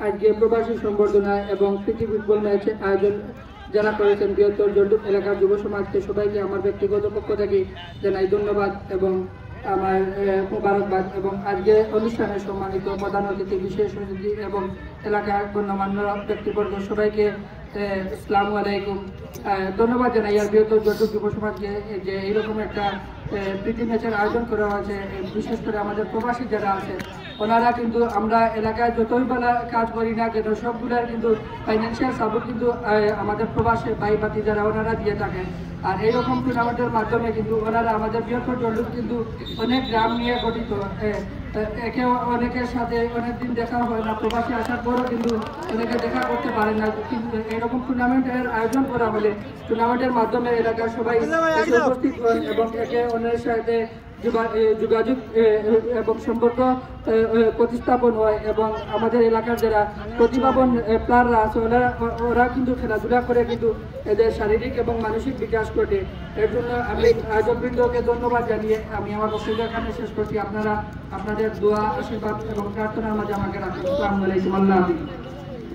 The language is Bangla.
আজকে প্রবাসী সম্বর্ধনা এবং প্রীতি ফুটবল ম্যাচ আয়োজন যারা করেছেন বৃহত্তর জন্ডুপ এলাকার যুব সমাজকে সবাইকে আমার ব্যক্তিগত পক্ষ থেকে জানাই ধন্যবাদ এবং আমার মোবারকবাদ। এবং আজকে অনুষ্ঠানে সম্মানিত প্রধান অতিথি, বিশেষ অতিথি এবং এলাকার গণ্যমান্য ব্যক্তিবর্গ সবাইকে আসসালামু আলাইকুম, ধন্যবাদ জানাই আর বৃহত্তর জন্ডুপ যুব সমাজকে যে এইরকম একটা প্রীতি ম্যাচের আয়োজন করা হয়েছে। বিশেষ করে আমাদের প্রবাসী যারা আছে ওনারা কিন্তু আমরা এলাকায় যতই বেলা কাজ করি না কেন সবগুলোর কিন্তু ফাইন্যান্সিয়াল সাপোর্ট কিন্তু আমাদের প্রবাসী ভাই ভাতি যারা ওনারা দিয়ে থাকেন। আর এইরকম টুর্নামেন্টের মাধ্যমে কিন্তু ওনারা আমাদের বৃহত্তর জন্ডুপ কিন্তু অনেক গ্রাম নিয়ে গঠিত, একে অনেকের সাথে অনেকদিন দেখা হয় না, প্রবাসী আসার পরও কিন্তু অনেকে দেখা করতে পারে না। কিন্তু এরকম টুর্নামেন্টের আয়োজন করা হলে টুর্নামেন্টের মাধ্যমে এলাকার সবাই উপস্থিত হন এবং একে অন্যের সাথে যোগাযোগ এবং সম্পর্ক প্রতিস্থাপন হয় এবং আমাদের এলাকার যারা প্রতিভাবান প্লেয়াররা আছে ওরা কিন্তু খেলাধুলা করে কিন্তু এদের শারীরিক এবং মানসিক বিকাশ ঘটে। এর জন্য আমি আয়োজকবৃন্দকে ধন্যবাদ জানিয়ে আমি আমার বক্তব্য এখানে শেষ করছি। আপনারা আপনাদের দোয়া, আশীর্বাদ এবং প্রার্থনার মাঝে আমাকে রাখুন। আসসালামু আলাইকুম। আল্লাহ হাফেজ।